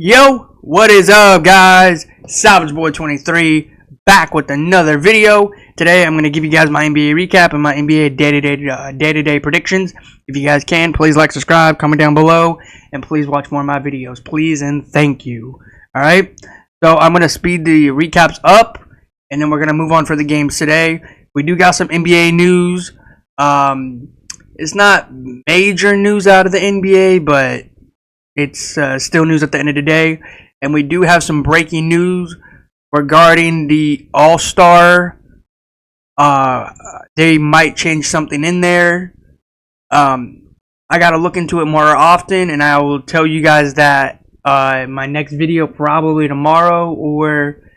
Yo, what is up, guys? Savage Boy 23 back with another video. Today, I'm going to give you guys my NBA recap and my NBA day-to-day predictions. If you guys can, please like, subscribe, comment down below, and please watch more of my videos. Please and thank you. Alright? So, I'm going to speed the recaps up, and then we're going to move on for the games today. We do got some NBA news. It's not major news out of the NBA, but it's still news at the end of the day. And we do have some breaking news regarding the All-Star. They might change something in there. I got to look into it more often, and I will tell you guys that in my next video, probably tomorrow or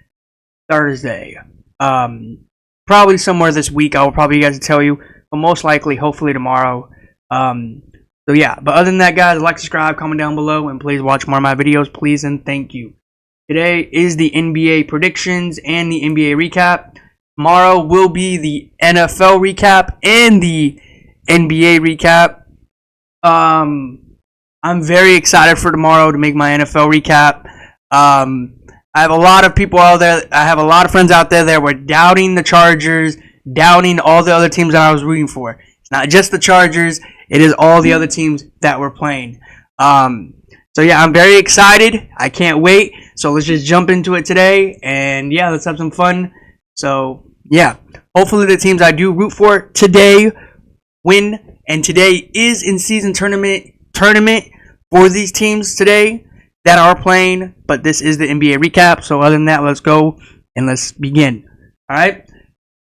Thursday. Probably somewhere this week, I will probably guys tell you, but most likely, hopefully tomorrow. So yeah, but other than that, guys, like, subscribe, comment down below, and please watch more of my videos, please and thank you. Today is the NBA predictions and the NBA recap. Tomorrow will be the NFL recap and the NBA recap. I'm very excited for tomorrow to make my NFL recap. I have a lot of people out there. I have a lot of friends out there that were doubting the Chargers, doubting all the other teams that I was rooting for. It's not just the Chargers. It is all the other teams that we're playing. So yeah, I'm very excited. I can't wait. So let's just jump into it today. And yeah, let's have some fun. So yeah, hopefully the teams I do root for today win. And today is in-season tournament for these teams today that are playing. But this is the NBA recap. So other than that, let's go and let's begin. All right.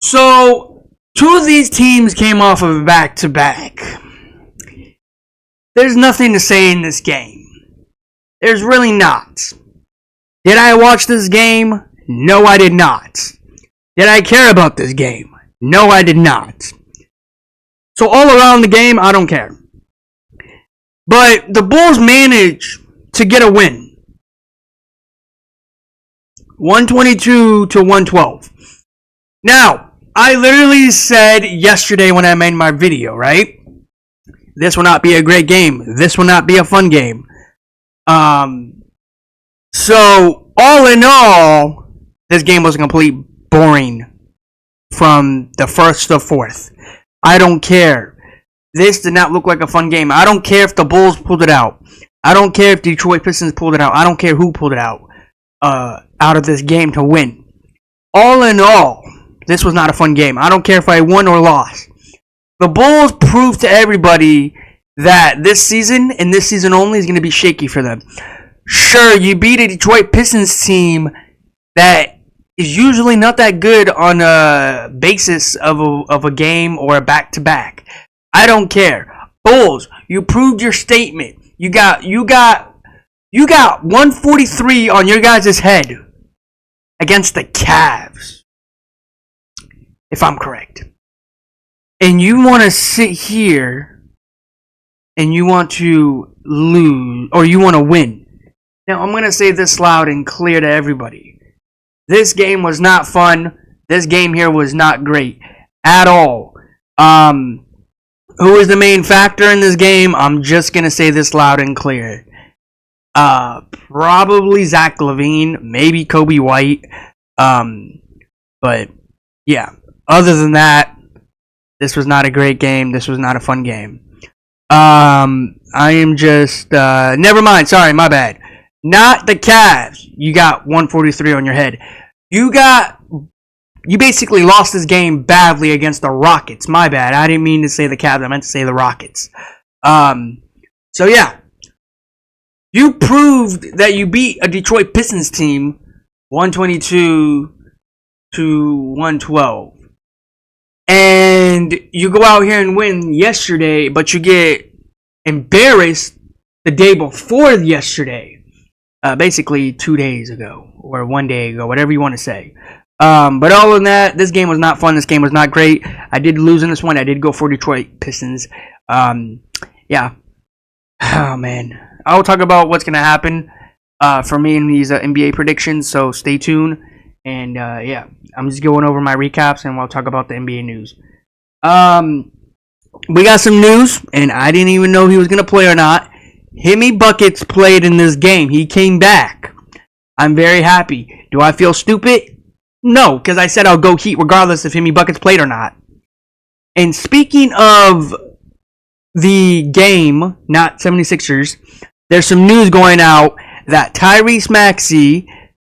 So two of these teams came off of back-to-back. There's nothing to say in this game. There's really not. Did I watch this game? No, I did not. Did I care about this game? No, I did not. So all around the game, I don't care. But the Bulls managed to get a win. 122 to 112. Now, I literally said yesterday when I made my video, right? This will not be a great game. This will not be a fun game. So, all in all, this game was a complete boring from the first to fourth. I don't care. This did not look like a fun game. I don't care if the Bulls pulled it out. I don't care if Detroit Pistons pulled it out. I don't care who pulled it out of this game to win. All in all, this was not a fun game. I don't care if I won or lost. The Bulls proved to everybody that this season, and this season only, is going to be shaky for them. Sure, you beat a Detroit Pistons team that is usually not that good on a basis of a game or a back-to-back. I don't care. Bulls, you proved your statement. You got 143 on your guys' head against the Cavs, if I'm correct. And you want to sit here and you want to lose, or you want to win. Now, I'm going to say this loud and clear to everybody. This game was not fun. This game here was not great at all. Who is the main factor in this game? I'm just going to say this loud and clear. Probably Zach LaVine, maybe Kobe White. But, yeah. Other than that, this was not a great game. This was not a fun game. I am just... never mind. Sorry, my bad. Not the Cavs. You got 143 on your head. You basically lost this game badly against the Rockets. My bad. I didn't mean to say the Cavs. I meant to say the Rockets. So, yeah. You proved that you beat a Detroit Pistons team 122 to 112. And you go out here and win yesterday, but you get embarrassed the day before yesterday. Basically 2 days ago, or 1 day ago, whatever you want to say. But other than that, this game was not fun. This game was not great. I did lose in this one. I did go for Detroit Pistons. Yeah. Oh, man. I'll talk about what's going to happen for me in these NBA predictions, so stay tuned. And, yeah, I'm just going over my recaps, and we'll talk about the NBA news. We got some news, and I didn't even know he was going to play or not. Himmy Buckets played in this game. He came back. I'm very happy. Do I feel stupid? No, because I said I'll go Heat regardless if Himmy Buckets played or not. And speaking of the game, not 76ers, there's some news going out that Tyrese Maxey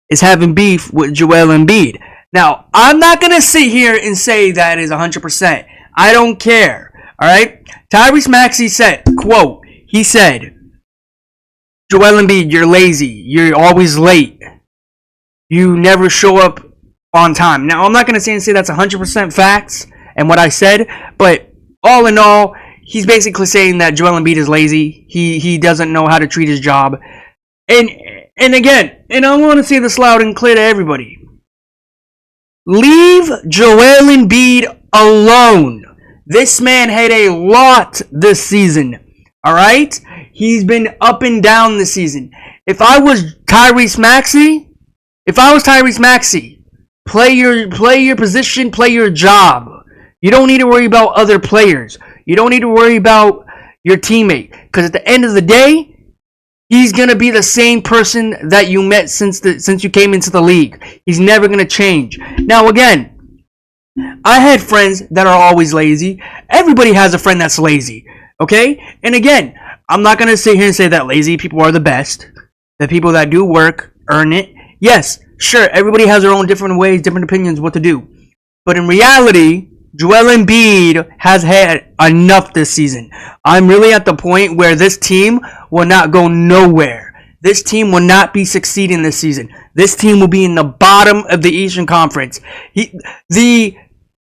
is having beef with Joel Embiid. Now, I'm not going to sit here and say that is 100%. I don't care. Alright? Tyrese Maxey said, quote, he said, Joel Embiid, you're lazy. You're always late. You never show up on time. Now, I'm not going to say that's 100% facts and what I said, but all in all, he's basically saying that Joel Embiid is lazy. He doesn't know how to treat his job. And again, and I want to say this loud and clear to everybody. Leave Joel Embiid alone. This man had a lot this season. Alright? He's been up and down this season. If I was Tyrese Maxey, play your position, play your job. You don't need to worry about other players. You don't need to worry about your teammate. Because at the end of the day, he's going to be the same person that you met since you came into the league. He's never going to change. Now again, I had friends that are always lazy. Everybody has a friend that's lazy. Okay? And again, I'm not going to sit here and say that lazy people are the best. The people that do work earn it. Yes, sure, everybody has their own different ways, different opinions what to do. But in reality, Joel Embiid has had enough this season. I'm really at the point where this team will not go nowhere. This team will not be succeeding this season. This team will be in the bottom of the Eastern Conference. The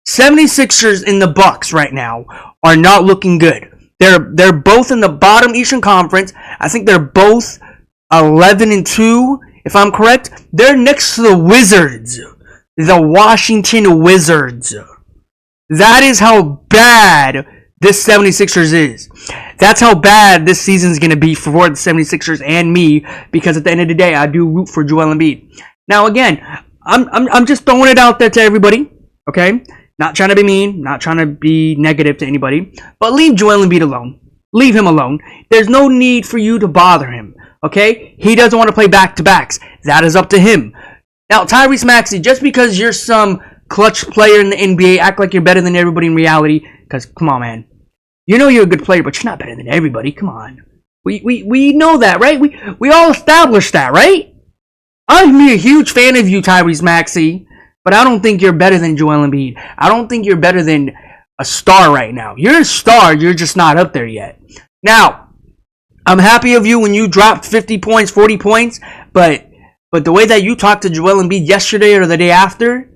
76ers and the Bucks right now are not looking good. They're both in the bottom Eastern Conference. I think they're both 11-2, if I'm correct. They're next to the Wizards, the Washington Wizards. That is how bad this 76ers is. That's how bad this season is going to be for the 76ers and me, because at the end of the day, I do root for Joel Embiid. Now, again, I'm just throwing it out there to everybody, okay? Not trying to be mean, not trying to be negative to anybody, but leave Joel Embiid alone. Leave him alone. There's no need for you to bother him, okay? He doesn't want to play back-to-backs. That is up to him. Now, Tyrese Maxey, just because you're some clutch player in the NBA, act like you're better than everybody in reality, because, come on, man. You know you're a good player, but you're not better than everybody. Come on. We know that, right? We all established that, right? I'm a huge fan of you, Tyrese Maxey, but I don't think you're better than Joel Embiid. I don't think you're better than a star right now. You're a star, you're just not up there yet. Now, I'm happy of you when you dropped 50 points, 40 points, but the way that you talked to Joel Embiid yesterday or the day after,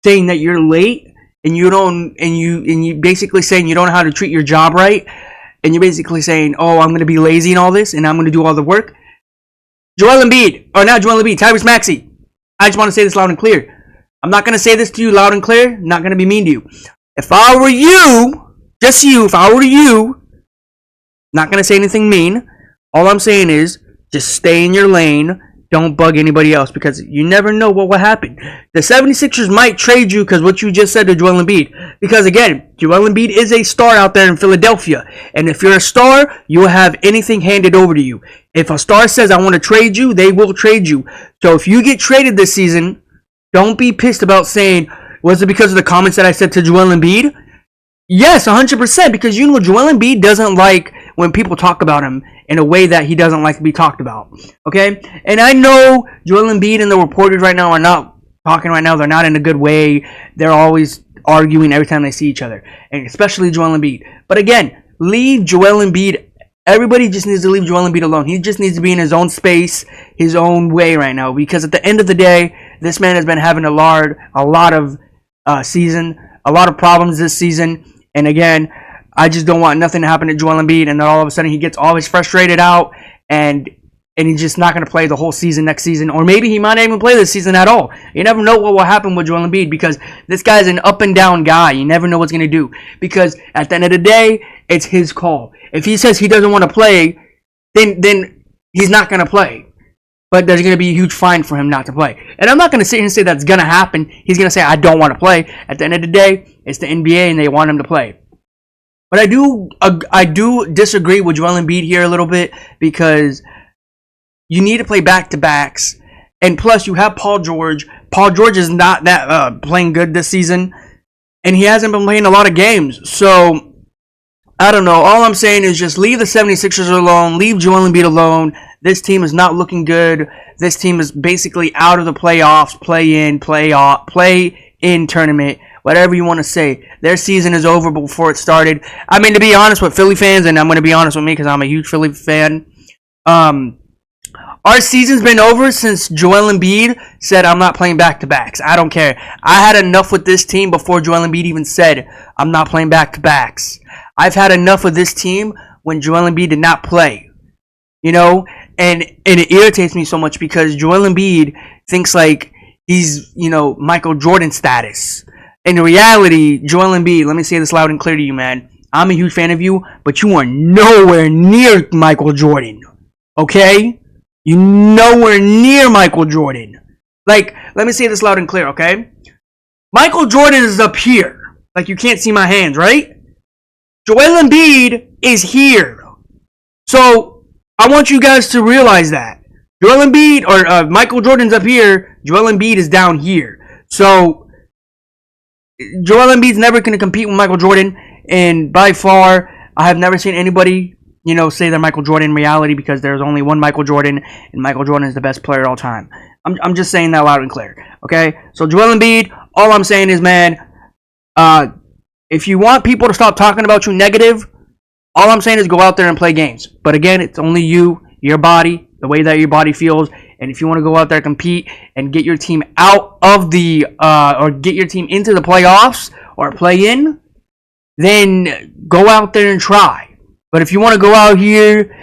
saying that you're late, and you basically saying you don't know how to treat your job right, and you're basically saying, oh, I'm going to be lazy and all this, and I'm going to do all the work. Tyrese Maxey, I just want to say this loud and clear. I'm not going to say this to you loud and clear. I'm not going to be mean to you. If I were you, not going to say anything mean. All I'm saying is, just stay in your lane. Don't bug anybody else, because you never know what will happen. The 76ers might trade you because what you just said to Joel Embiid. Because again, Joel Embiid is a star out there in Philadelphia. And if you're a star, you will have anything handed over to you. If a star says, I want to trade you, they will trade you. So if you get traded this season, don't be pissed about saying, was it because of the comments that I said to Joel Embiid? Yes, 100%, because you know Joel Embiid doesn't like when people talk about him in a way that he doesn't like to be talked about. Okay? And I know Joel Embiid and the reporters right now are not talking right now. They're not in a good way. They're always arguing every time they see each other. And especially Joel Embiid. But again, leave Joel Embiid. Everybody just needs to leave Joel Embiid alone. He just needs to be in his own space, his own way right now. Because at the end of the day, this man has been having a lot of problems this season. And again, I just don't want nothing to happen to Joel Embiid, and then all of a sudden he gets always frustrated out, and he's just not going to play the whole season next season, or maybe he might not even play this season at all. You never know what will happen with Joel Embiid, because this guy's an up and down guy. You never know what's going to do, because at the end of the day, it's his call. If he says he doesn't want to play, then he's not going to play. But there's going to be a huge fine for him not to play. And I'm not going to sit here and say that's going to happen. He's going to say, I don't want to play. At the end of the day, it's the NBA and they want him to play. But I do disagree with Joel Embiid here a little bit, because you need to play back-to-backs. And plus, you have Paul George. Paul George is not that playing good this season, and he hasn't been playing a lot of games. So, I don't know. All I'm saying is just leave the 76ers alone. Leave Joel Embiid alone. This team is not looking good. This team is basically out of the playoffs, play-in tournament, whatever you want to say. Their season is over before it started. I mean, to be honest with Philly fans, and I'm going to be honest with me because I'm a huge Philly fan, our season's been over since Joel Embiid said, I'm not playing back-to-backs. I don't care. I had enough with this team before Joel Embiid even said, I'm not playing back-to-backs. I've had enough of this team when Joel Embiid did not play. You know? And it irritates me so much because Joel Embiid thinks like he's, Michael Jordan status. In reality, Joel Embiid, let me say this loud and clear to you, man. I'm a huge fan of you, but you are nowhere near Michael Jordan. Okay? You're nowhere near Michael Jordan. Like, let me say this loud and clear, okay? Michael Jordan is up here. Like, you can't see my hands, right? Joel Embiid is here. So, I want you guys to realize that. Joel Embiid, or Michael Jordan's up here. Joel Embiid is down here. So, Joel Embiid's never going to compete with Michael Jordan. And by far, I have never seen anybody say they're Michael Jordan in reality, because there's only one Michael Jordan, and Michael Jordan is the best player of all time. I'm just saying that loud and clear, okay? So Joel Embiid, all I'm saying is, man, if you want people to stop talking about you negative, all I'm saying is go out there and play games. But again, it's only you, your body, the way that your body feels, and if you want to go out there and compete and get your team out of the, or get your team into the playoffs or play in, then go out there and try. But if you want to go out here,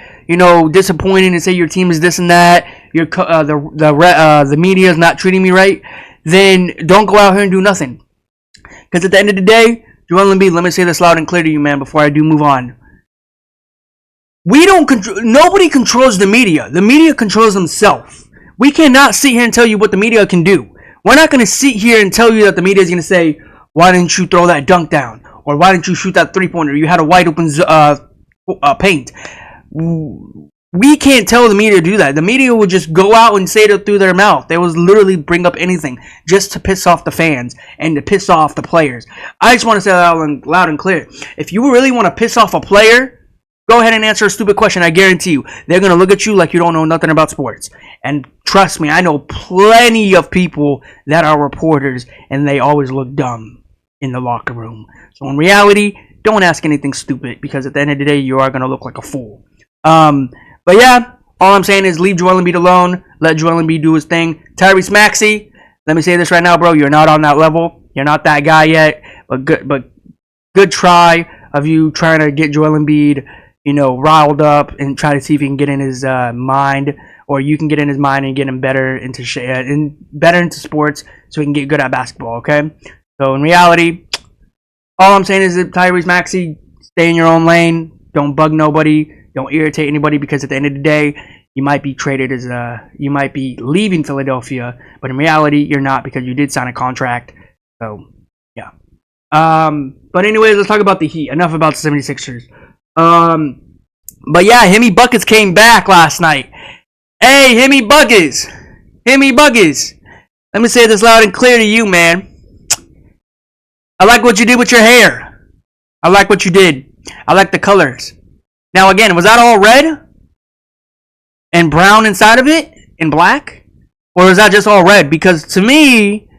disappointing and say your team is this and that, the media is not treating me right, then don't go out here and do nothing. Because at the end of the day, Joel Embiid, let me say this loud and clear to you, man, before I do move on. Nobody controls the media. The media controls themselves. We cannot sit here and tell you what the media can do. We're not going to sit here and tell you that the media is going to say, why didn't you throw that dunk down? Or why didn't you shoot that three-pointer? You had a wide open paint. We can't tell the media to do that. The media will just go out and say it through their mouth. They will literally bring up anything just to piss off the fans and to piss off the players. I just want to say that loud and clear. If you really want to piss off a player, go ahead and answer a stupid question. I guarantee you, they're going to look at you like you don't know nothing about sports. And trust me, I know plenty of people that are reporters, and they always look dumb in the locker room. So in reality, don't ask anything stupid, because at the end of the day, you are going to look like a fool. But yeah, all I'm saying is leave Joel Embiid alone. Let Joel Embiid do his thing. Tyrese Maxey, let me say this right now, bro. You're not on that level. You're not that guy yet. But good try of you trying to get Joel Embiid, riled up and try to see if you can get in his mind, or you can get in his mind and get him better into sports, so he can get good at basketball. Okay. So in reality, all I'm saying is that Tyrese Maxey, stay in your own lane. Don't bug nobody. Don't irritate anybody, because at the end of the day, you might be traded you might be leaving Philadelphia, but in reality, you're not, because you did sign a contract. So, yeah. But anyways, let's talk about the Heat. Enough about the 76ers. But yeah, Himmy Buckets came back last night. Hey, Himmy Buckets. Let me say this loud and clear to you, man. I like what you did with your hair. I like what you did. I like the colors. Now again, was that all red? And brown inside of it? And black? Or was that just all red? Because to me,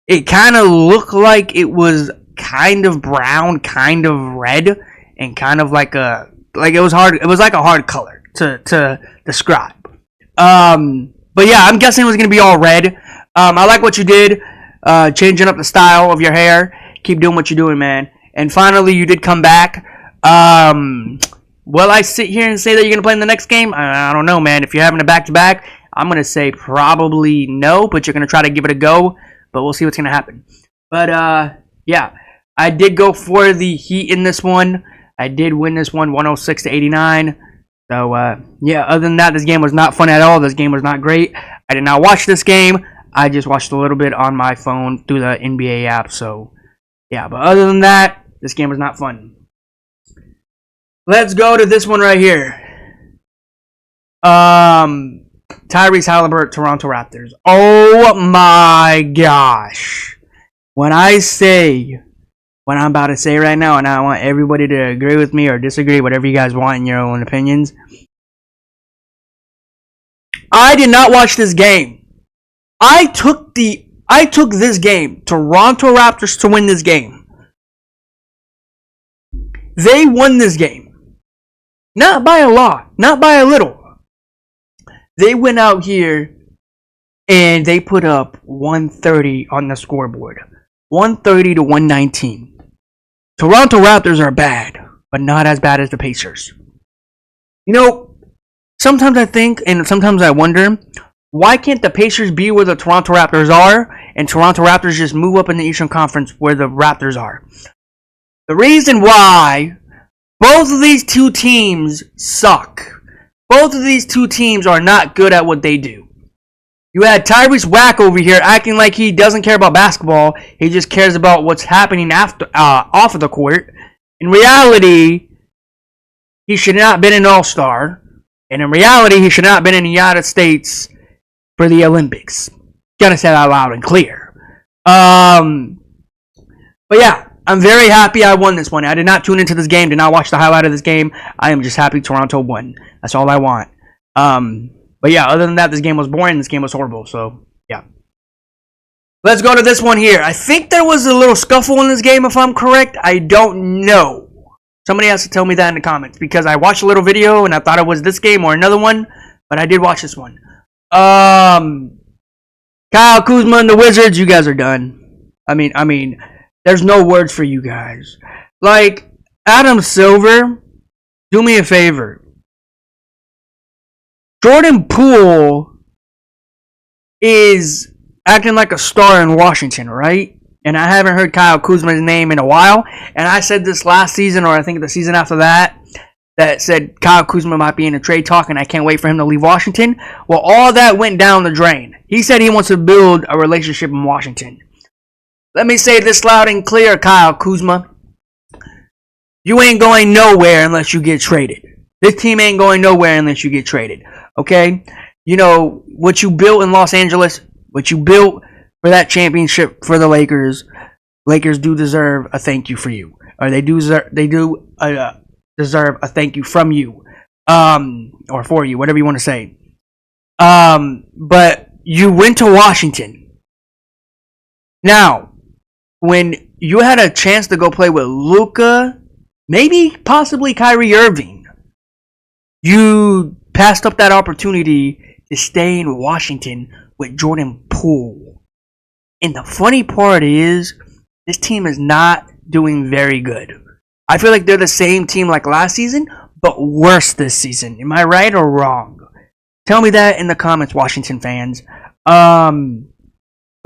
it kind of looked like it was kind of brown, kind of red, and kind of like it was like a hard color to describe. But yeah, I'm guessing it was gonna be all red. I like what you did, changing up the style of your hair. Keep doing what you're doing, man. And finally, you did come back. Will I sit here and say that you're going to play in the next game? I don't know, man. If you're having a back-to-back, I'm going to say probably no, but you're going to try to give it a go. But we'll see what's going to happen. But, yeah. I did go for the Heat in this one. I did win this one 106-89. So, yeah, other than that, this game was not fun at all. This game was not great. I did not watch this game. I just watched a little bit on my phone through the NBA app. So, yeah, but other than that, this game was not fun. Let's go to this one right here. Tyrese Halliburton, Toronto Raptors. Oh my gosh. When I'm about to say right now, and I want everybody to agree with me or disagree, whatever you guys want in your own opinions. I did not watch this game. I took this game, Toronto Raptors, to win this game. They won this game. Not by a lot, not by a little. They went out here and they put up 130 on the scoreboard. 130 to 119. Toronto Raptors are bad, but not as bad as the Pacers. You know, sometimes I think and sometimes I wonder, why can't the Pacers be where the Toronto Raptors are and Toronto Raptors just move up in the Eastern Conference where the Raptors are? The reason why both of these two teams suck. Both of these two teams are not good at what they do. You had Tyrese Whack over here acting like he doesn't care about basketball. He just cares about what's happening after off of the court. In reality, he should not have been an All-Star. And in reality, he should not have been in the United States for the Olympics. Gotta say that loud and clear. But yeah, I'm very happy I won this one. I did not tune into this game, did not watch the highlight of this game. I am just happy Toronto won. That's all I want. But yeah, other than that, this game was boring. This game was horrible. So, yeah. Let's go to this one here. I think there was a little scuffle in this game, if I'm correct. I don't know. Somebody has to tell me that in the comments, because I watched a little video and I thought it was this game or another one, but I did watch this one. Kyle Kuzma and the Wizards, you guys are done. I mean, there's no words for you guys. Like, Adam Silver, do me a favor. Jordan Poole is acting like a star in Washington, right? And I haven't heard Kyle Kuzma's name in a while. And I said this last season, or I think the season after that, that said Kyle Kuzma might be in a trade talk and I can't wait for him to leave Washington. Well, all that went down the drain. He said he wants to build a relationship in Washington. Let me say this loud and clear, Kyle Kuzma. You ain't going nowhere unless you get traded. This team ain't going nowhere unless you get traded. Okay? You know, what you built in Los Angeles, what you built for that championship for the Lakers do deserve a thank you for you. Or they do deserve a thank you from you. Or for you, whatever you want to say. But you went to Washington. Now, when you had a chance to go play with Luka, maybe possibly Kyrie Irving, you passed up that opportunity to stay in Washington with Jordan Poole. And the funny part is, this team is not doing very good. I feel like they're the same team like last season, but worse this season. Am I right or wrong? Tell me that in the comments, Washington fans. But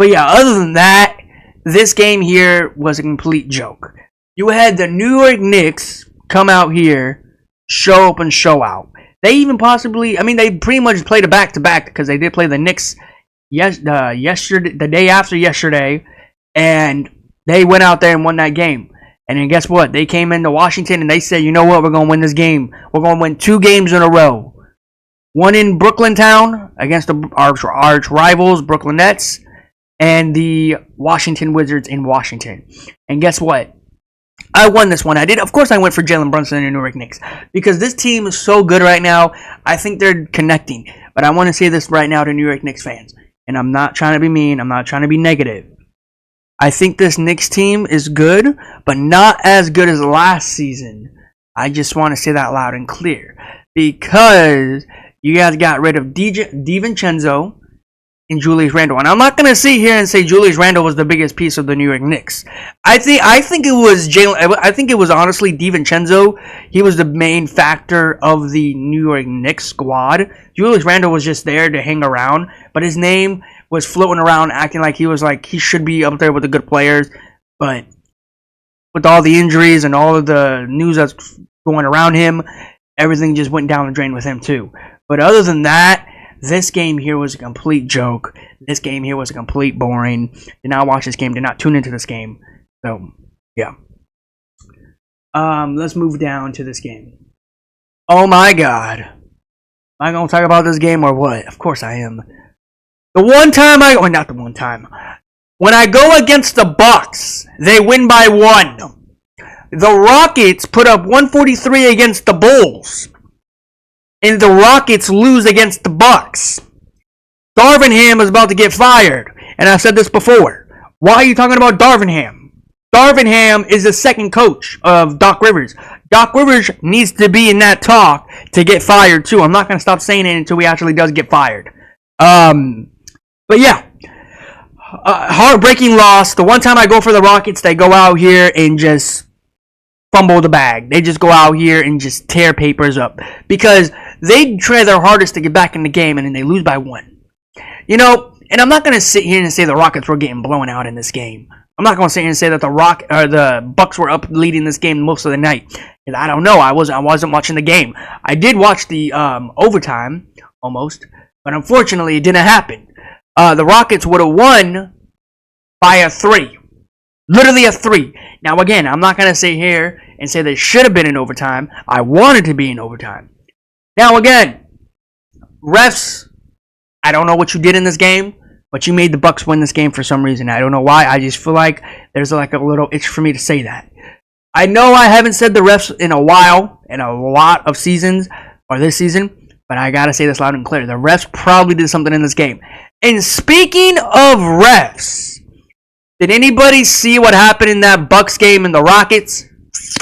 yeah, other than that, this game here was a complete joke. You had the New York Knicks come out here, show up and show out. They even possibly, they pretty much played a back-to-back because they did play the Knicks the day after yesterday, and they went out there and won that game. And then guess what? They came into Washington and they said, you know what? We're going to win this game. We're going to win 2 games in a row. One in Brooklyn Town against our arch rivals, Brooklyn Nets, and the Washington Wizards in Washington. And guess what? I won this one. Of course I went for Jalen Brunson and the New York Knicks, because this team is so good right now. I think they're connecting. But I want to say this right now to New York Knicks fans. And I'm not trying to be mean. I'm not trying to be negative. I think this Knicks team is good, but not as good as last season. I just want to say that loud and clear. Because you guys got rid of DiVincenzo and Julius Randle. And I'm not going to sit here and say Julius Randle was the biggest piece of the New York Knicks. I think it was Jalen. I think it was honestly DiVincenzo. He was the main factor of the New York Knicks squad. Julius Randle was just there to hang around, but his name was floating around acting like he should be up there with the good players. But with all the injuries and all of the news that's going around him, everything just went down the drain with him too. But other than that, this game here was a complete joke. This game here was a complete boring. Did not watch this game. Did not tune into this game. So, yeah. Let's move down to this game. Oh my God. Am I gonna talk about this game or what? Of course I am. The one time or not the one time. When I go against the Bucks, they win by 1. The Rockets put up 143 against the Bulls, and the Rockets lose against the Bucks. Darvin Ham is about to get fired, and I've said this before. Why are you talking about Darvin Ham? Darvin Ham is the second coach of Doc Rivers. Doc Rivers needs to be in that talk to get fired too. I'm not going to stop saying it until he actually does get fired. But yeah, heartbreaking loss. The one time I go for the Rockets, they go out here and just fumble the bag. They just go out here and just tear papers up because they try their hardest to get back in the game and then they lose by 1. You know, and I'm not going to sit here and say the Rockets were getting blown out in this game. I'm not going to sit here and say that the Bucks were up leading this game most of the night. Because I don't know. I wasn't watching the game. I did watch the overtime almost, but unfortunately it didn't happen. The Rockets would have won by a 3. Literally a 3. Now again, I'm not going to sit here and say they should have been in overtime. I wanted to be in overtime. Now again, refs, I don't know what you did in this game, but you made the Bucks win this game for some reason. I don't know why. I just feel like there's like a little itch for me to say that. I know I haven't said the refs in a while, in a lot of seasons, or this season, but I gotta say this loud and clear. The refs probably did something in this game. And speaking of refs, did anybody see what happened in that Bucks game in the Rockets?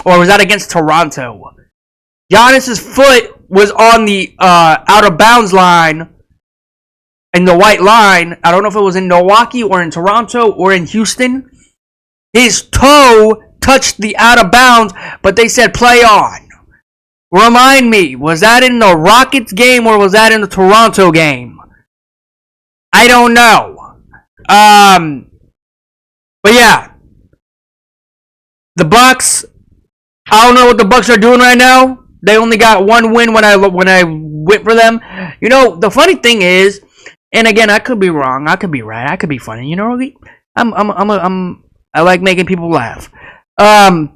Or was that against Toronto? Giannis's foot was on the out of bounds line, in the white line. I don't know if it was in Milwaukee or in Toronto or in Houston. His toe touched the out of bounds, but they said play on. Remind me, was that in the Rockets game or was that in the Toronto game? I don't know. But yeah, the Bucks. I don't know what the Bucks are doing right now. They only got 1 win when I went for them. You know, the funny thing is, and again, I could be wrong. I could be right. I could be funny. You know, I like making people laugh. The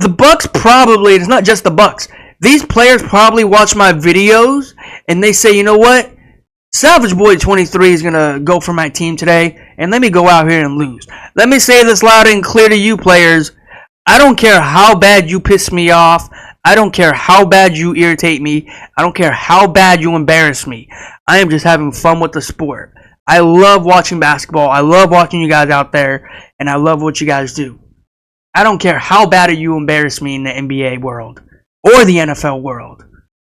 Bucks probably, it's not just the Bucks. These players probably watch my videos and they say, you know what? Savage Boy 23 is going to go for my team today, and let me go out here and lose. Let me say this loud and clear to you players. I don't care how bad you piss me off. I don't care how bad you irritate me. I don't care how bad you embarrass me. I am just having fun with the sport. I love watching basketball. I love watching you guys out there, and I love what you guys do. I don't care how bad you embarrass me in the NBA world or the NFL world,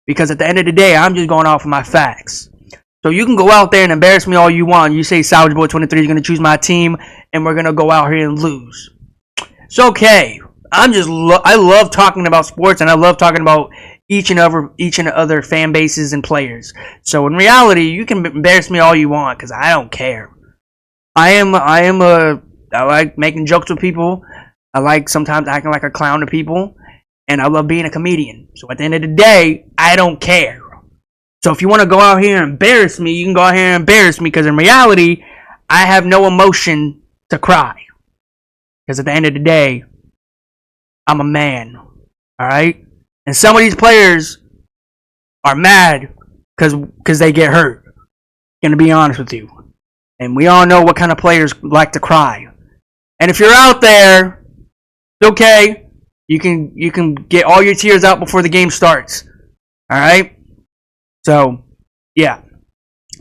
because at the end of the day, I'm just going off of my facts. So you can go out there and embarrass me all you want. You say Savage Boy 23 is going to choose my team, and we're going to go out here and lose. It's okay. I love talking about sports, and I love talking about each and other fan bases and players. So in reality, you can embarrass me all you want, because I don't care. I like making jokes with people. I like sometimes acting like a clown to people, and I love being a comedian. So at the end of the day, I don't care. So if you want to go out here and embarrass me, you can go out here and embarrass me, because in reality, I have no emotion to cry. Because at the end of the day, I'm a man. Alright? And some of these players are mad because they get hurt. Gonna be honest with you. And we all know what kind of players like to cry. And if you're out there, it's okay. You can get all your tears out before the game starts. Alright? So, yeah.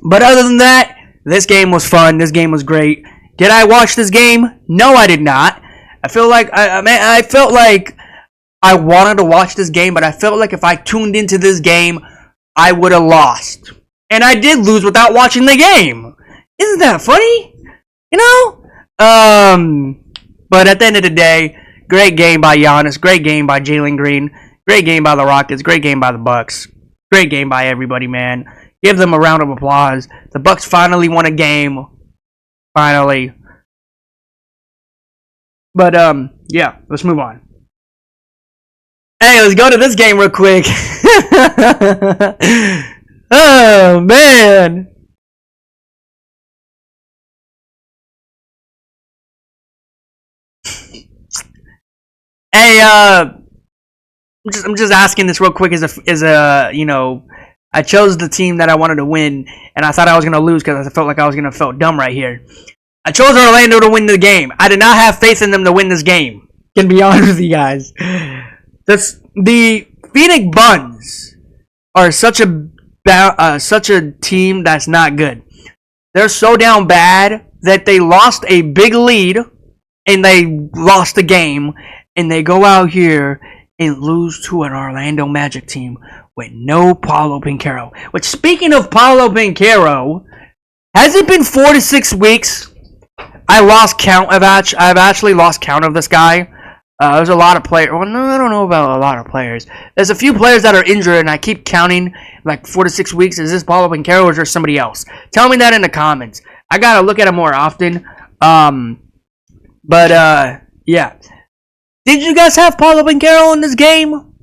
But other than that, this game was fun. This game was great. Did I watch this game? No, I did not. I feel like I felt like I wanted to watch this game, but I felt like if I tuned into this game, I would have lost. And I did lose without watching the game. Isn't that funny? You know? But at the end of the day, great game by Giannis, great game by Jalen Green, great game by the Rockets, great game by the Bucks. Great game by everybody, man. Give them a round of applause. The Bucks finally won a game. Finally. But, yeah, let's move on. Hey, let's go to this game real quick. Oh, man. Hey, I'm just asking this real quick. I chose the team that I wanted to win, and I thought I was gonna lose because I felt like I was gonna feel dumb right here. I chose Orlando to win the game. I did not have faith in them to win this game. Can be honest with you guys. The Phoenix Buns are such a team that's not good. They're so down bad that they lost a big lead and they lost the game, and they go out here and lose to an Orlando Magic team with no Paolo Banchero. Which, speaking of Paolo Banchero, has it been 4 to 6 weeks? I lost count. I've actually lost count of this guy. There's a lot of players. Well, no, I don't know about a lot of players. There's a few players that are injured, and I keep counting like 4 to 6 weeks. Is this Paolo Banchero or is there somebody else? Tell me that in the comments. I gotta look at it more often. Yeah. Did you guys have Paolo Banchero in this game?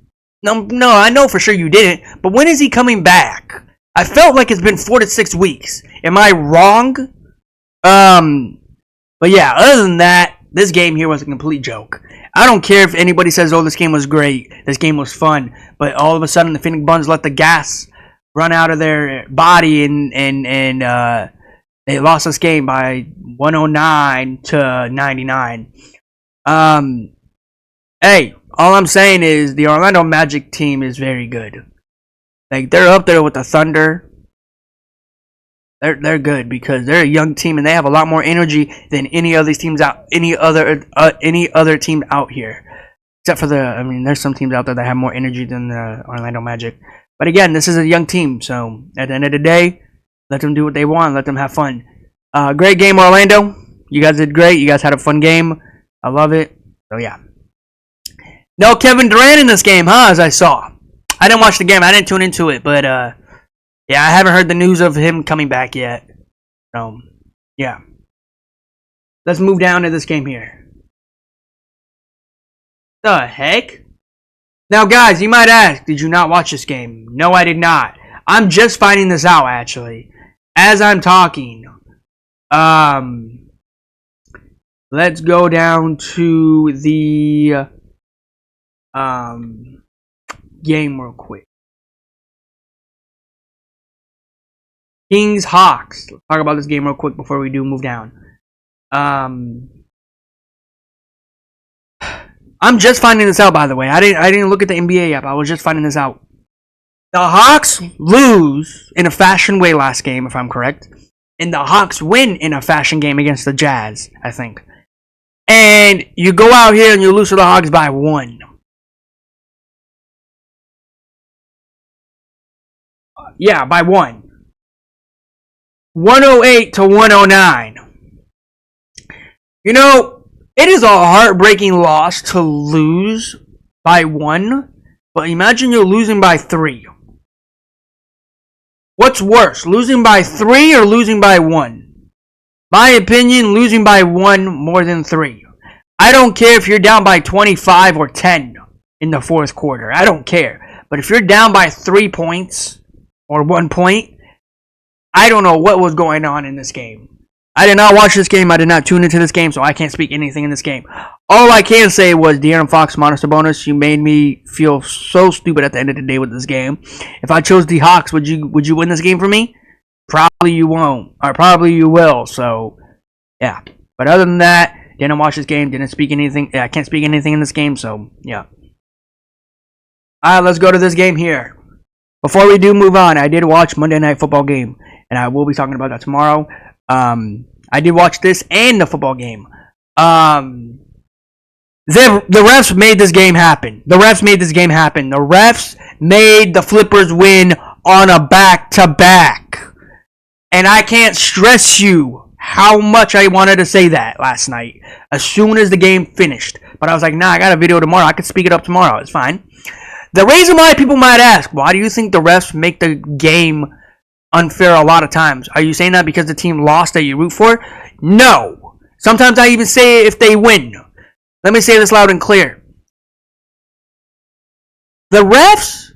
No, I know for sure you didn't. But when is he coming back? I felt like it's been 4 to 6 weeks. Am I wrong? But yeah, other than that, this game here was a complete joke. I don't care if anybody says, oh, this game was great, this game was fun, but all of a sudden the Phoenix Buns let the gas run out of their body and they lost this game by 109 to 99. Hey, all I'm saying is the Orlando Magic team is very good. Like, they're up there with the Thunder. They're good because they're a young team and they have a lot more energy than any other teams any other team out here. Except for there's some teams out there that have more energy than the Orlando Magic. But again, this is a young team, so at the end of the day, let them do what they want, let them have fun. Great game, Orlando. You guys did great. You guys had a fun game. I love it. So yeah. No Kevin Durant in this game, huh? As I saw. I didn't watch the game. I didn't tune into it, but yeah, I haven't heard the news of him coming back yet. So, yeah. Let's move down to this game here. The heck? Now, guys, you might ask, did you not watch this game? No, I did not. I'm just finding this out, actually. As I'm talking. Let's go down to the game real quick. Kings Hawks. Let's talk about this game real quick before we do move down. I'm just finding this out, by the way. I didn't look at the NBA app. I was just finding this out. The Hawks lose in a fashion way last game, if I'm correct, and the Hawks win in a fashion game against the Jazz, I think. And you go out here and you lose to the Hawks by 1. Yeah, by 1. 108 to 109. You know, it is a heartbreaking loss to lose by 1, but imagine you're losing by 3. What's worse, losing by 3 or losing by 1? My opinion, losing by 1 more than 3. I don't care if you're down by 25 or 10 in the fourth quarter. I don't care. But if you're down by 3 points or 1 point, I don't know what was going on in this game. I did not watch this game. I did not tune into this game, so I can't speak anything in this game. All I can say was, De'Aaron Fox, Monster Bonus, you made me feel so stupid at the end of the day with this game. If I chose the Hawks, would you win this game for me? Probably you won't, or probably you will. So, yeah. But other than that, didn't watch this game. Didn't speak anything. I can't speak anything in this game. So, yeah. All right, let's go to this game here. Before we do move on, I did watch Monday Night Football game, and I will be talking about that tomorrow. I did watch this and the football game. The refs made this game happen. The refs made the Flippers win on a back-to-back. And I can't stress you how much I wanted to say that last night, as soon as the game finished. But I was like, nah, I got a video tomorrow. I could speak it up tomorrow. It's fine. The reason why people might ask, why do you think the refs make the game unfair a lot of times? Are you saying that because the team lost that you root for? No. Sometimes I even say if they win. Let me say this loud and clear. The refs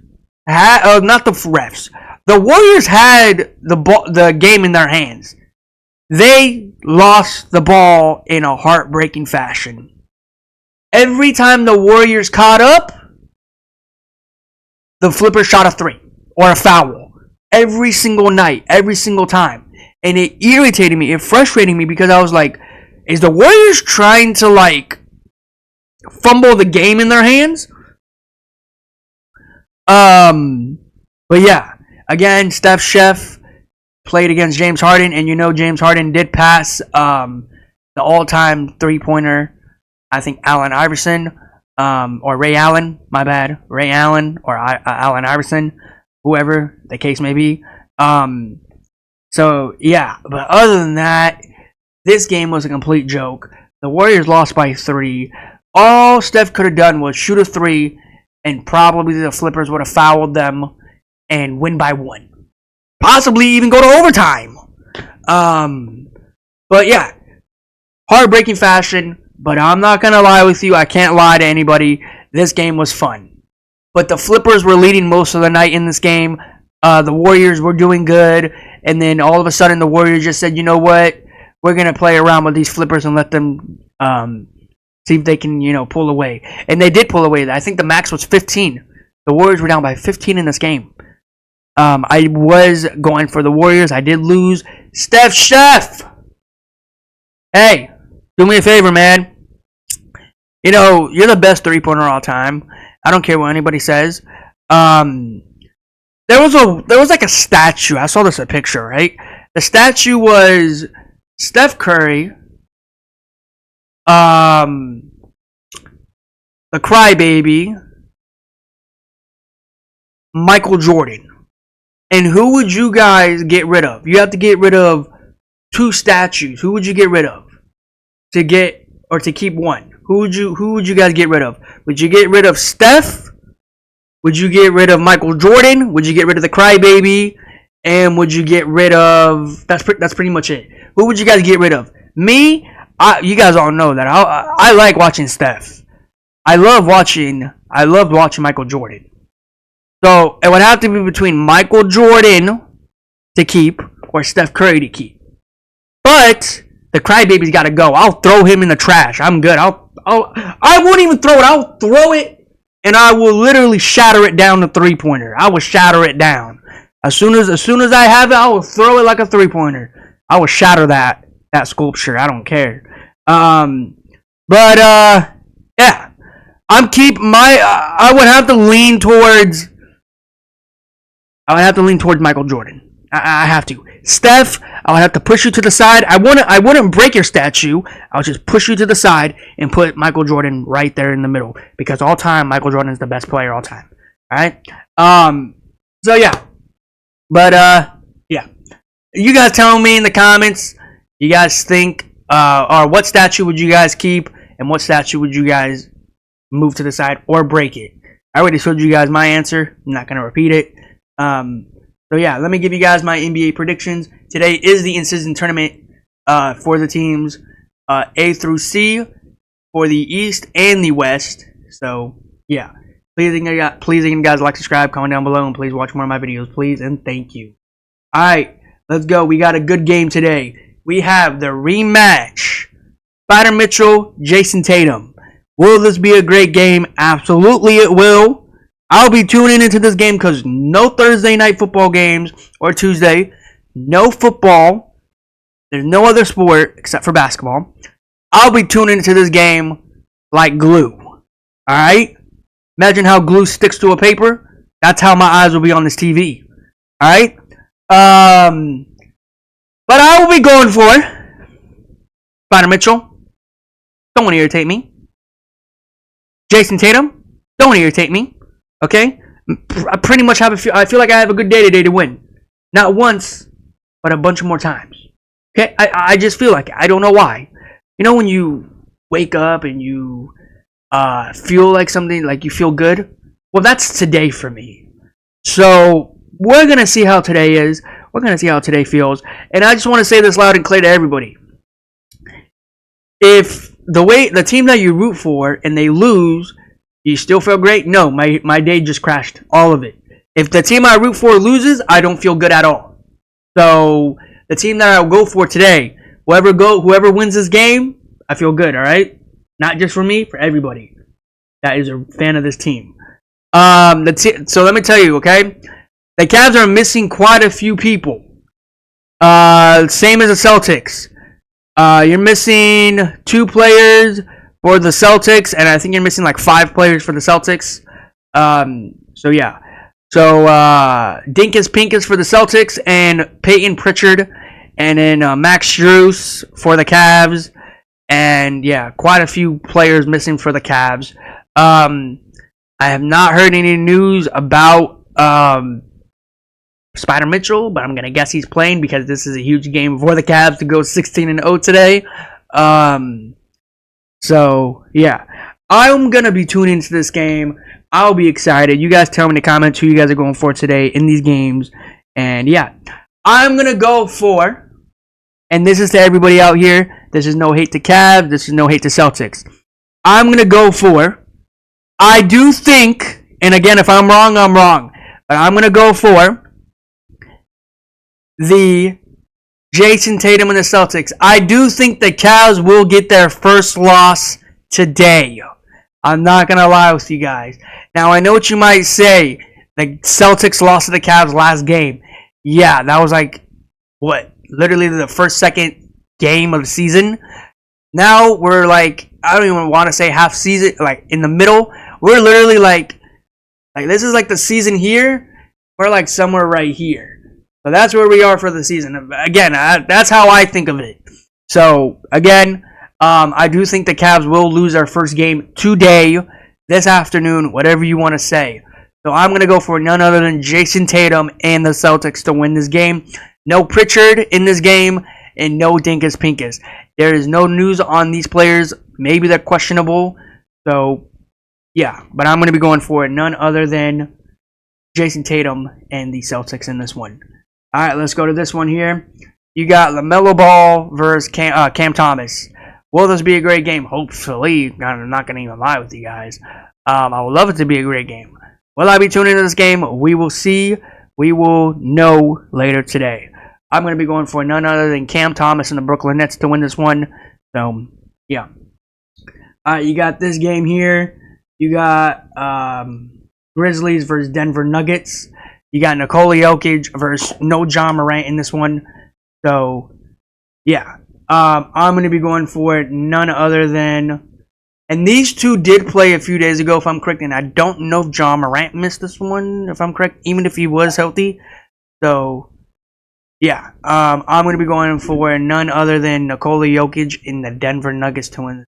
had, not the refs. The Warriors had the game in their hands. They lost the ball in a heartbreaking fashion. Every time the Warriors caught up, the Flippers shot a 3 or a foul. Every single night, every single time. And it irritated me, it frustrated me because I was like, is the Warriors trying to like fumble the game in their hands? But yeah, again, Steph Chef played against James Harden, and you know James Harden did pass the all-time three-pointer, I think Allen Iverson, or Ray Allen, my bad, Ray Allen or Allen Iverson, whoever the case may be. So yeah, but other than that, this game was a complete joke. The Warriors lost by 3. All Steph could have done was shoot a 3, and probably the Flippers would have fouled them and win by 1. Possibly even go to overtime. But yeah, heartbreaking fashion. But I'm not going to lie with you. I can't lie to anybody. This game was fun. But the Flippers were leading most of the night in this game. The Warriors were doing good. And then all of a sudden the Warriors just said, you know what? We're going to play around with these Flippers and let them see if they can, pull away. And they did pull away. I think the max was 15. The Warriors were down by 15 in this game. I was going for the Warriors. I did lose. Steph Chef! Hey, do me a favor, man. You're the best three-pointer all time. I don't care what anybody says. There was like a statue. I saw this a picture, right? The statue was Steph Curry, the Crybaby, Michael Jordan. And who would you guys get rid of? You have to get rid of 2 statues. Who would you get rid of to keep one? Who would you guys get rid of? Would you get rid of Steph? Would you get rid of Michael Jordan? Would you get rid of the Crybaby? And would you get rid of? That's pretty much it. Who would you guys get rid of? Me? You guys all know that I like watching Steph. I loved watching Michael Jordan. So it would have to be between Michael Jordan to keep or Steph Curry to keep. But the Crybaby's got to go. I'll throw him in the trash. I'm good. I won't even throw it. I'll throw it, and I will literally shatter it down to 3-pointer. I will shatter it down. As soon as I have it, I will throw it like a 3-pointer. I will shatter that sculpture. I don't care. Yeah. I would have to lean towards Michael Jordan. I have to. Steph, I would have to push you to the side. I wouldn't break your statue. I would just push you to the side and put Michael Jordan right there in the middle. Because all time, Michael Jordan is the best player all time. Alright? So yeah. But yeah. You guys tell me in the comments, you guys think, or what statue would you guys keep, and what statue would you guys move to the side or break it? I already showed you guys my answer. I'm not going to repeat it. So yeah, let me give you guys my NBA predictions. Today is the in-season tournament for the teams A through C for the East and the West. So yeah, please again guys, like, subscribe, comment down below, and please watch more of my videos, please, and thank you. Alright, let's go. We got a good game today. We have the rematch. Spider Mitchell, Jason Tatum. Will this be a great game? Absolutely it will. I'll be tuning into this game because no Thursday night football games or Tuesday. No football. There's no other sport except for basketball. I'll be tuning into this game like glue. Alright? Imagine how glue sticks to a paper. That's how my eyes will be on this TV. Alright? But I will be going for Spider Mitchell. Don't irritate me. Jason Tatum. Don't irritate me. Okay? I pretty much I feel like I have a good day today to win. Not once, but a bunch more times. Okay? I just feel like it. I don't know why. You know when you wake up and you feel like something, like you feel good? Well, that's today for me. So, we're going to see how today is. We're going to see how today feels. And I just want to say this loud and clear to everybody. If the team that you root for and they lose, you still feel great? No, my day just crashed. All of it. If the team I root for loses, I don't feel good at all. So, the team that I'll go for today, whoever wins this game, I feel good, alright? Not just for me, for everybody that is a fan of this team. So let me tell you, okay? The Cavs are missing quite a few people. Same as the Celtics. You're missing 2 players for the Celtics, and I think you're missing like 5 players for the Celtics. So yeah. So Dinkus Pinkus for the Celtics, and Peyton Pritchard, and then Max Strus for the Cavs. And yeah, quite a few players missing for the Cavs. I have not heard any news about Spider Mitchell, but I'm gonna guess he's playing because this is a huge game for the Cavs to go 16-0 today. So yeah, I'm gonna be tuning into this game. I'll be excited. You guys tell me in the comments who you guys are going for today in these games. And yeah, I'm gonna go for, and this is to everybody out here, this is no hate to Cavs, this is no hate to Celtics. I'm gonna go for, I do think, and again, if I'm wrong, I'm wrong, but I'm gonna go for the Jason Tatum and the Celtics. I do think the Cavs will get their first loss today. I'm not going to lie with you guys. Now, I know what you might say. The Celtics lost to the Cavs last game. Yeah, that was like, what? Literally the second game of the season. Now, we're like, I don't even want to say half season, like in the middle. We're literally like this is like the season here. We're like somewhere right here. So that's where we are for the season. Again, that's how I think of it. So, again, I do think the Cavs will lose their first game today, this afternoon, whatever you want to say. So I'm going to go for none other than Jason Tatum and the Celtics to win this game. No Pritchard in this game, and no Dinkus Pinkus. There is no news on these players. Maybe they're questionable. So, yeah. But I'm going to be going for none other than Jason Tatum and the Celtics in this one. All right, let's go to this one here. You got LaMelo Ball versus Cam Thomas. Will this be a great game? Hopefully. I'm not going to even lie with you guys. I would love it to be a great game. Will I be tuning into this game? We will see. We will know later today. I'm going to be going for none other than Cam Thomas and the Brooklyn Nets to win this one. So, yeah. All right, you got this game here. You got Grizzlies versus Denver Nuggets. You got Nikola Jokic versus no John Morant in this one. So, yeah. I'm going to be going for none other than... And these two did play a few days ago, if I'm correct. And I don't know if John Morant missed this one, if I'm correct. Even if he was healthy. So, yeah. I'm going to be going for none other than Nikola Jokic in the Denver Nuggets to win.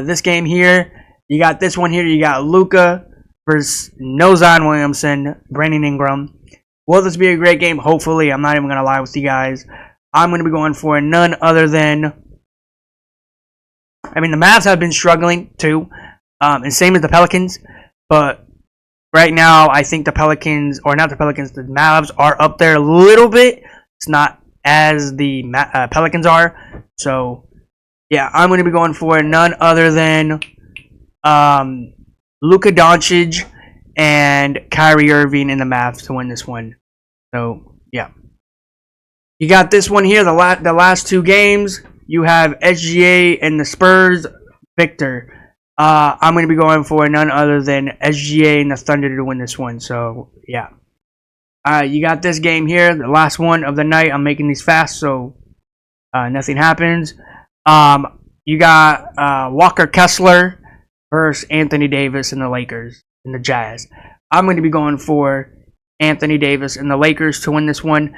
This game here, you got this one here. You got Luka versus no Zion Williamson, Brandon Ingram. Will this be a great game? Hopefully. I'm not even going to lie with you guys. I'm going to be going for none other than... I mean, the Mavs have been struggling too. And same as the Pelicans. But right now, I think the Pelicans, or not the Pelicans, the Mavs are up there a little bit. It's not as the Pelicans are. So, yeah, I'm going to be going for none other than Luka Doncic and Kyrie Irving in the Mavs to win this one. So, yeah. You got this one here, the last two games. You have SGA and the Spurs. Victor. I'm going to be going for none other than SGA and the Thunder to win this one. So, yeah. You got this game here, the last one of the night. I'm making these fast so nothing happens. You got Walker Kessler versus Anthony Davis and the Lakers and the Jazz. I'm going to be going for Anthony Davis and the Lakers to win this one.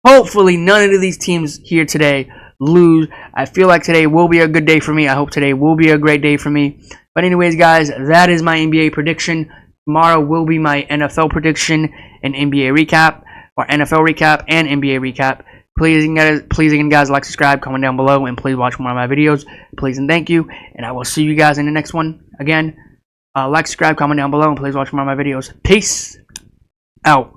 Hopefully, none of these teams here today lose. I feel like today will be a good day for me. I hope today will be a great day for me. But anyways, guys, that is my NBA prediction. Tomorrow will be my NFL prediction and NBA recap, or NFL recap and NBA recap. Please again, guys, like, subscribe, comment down below, and please watch more of my videos. Please and thank you. And I will see you guys in the next one. Again, like, subscribe, comment down below, and please watch more of my videos. Peace out.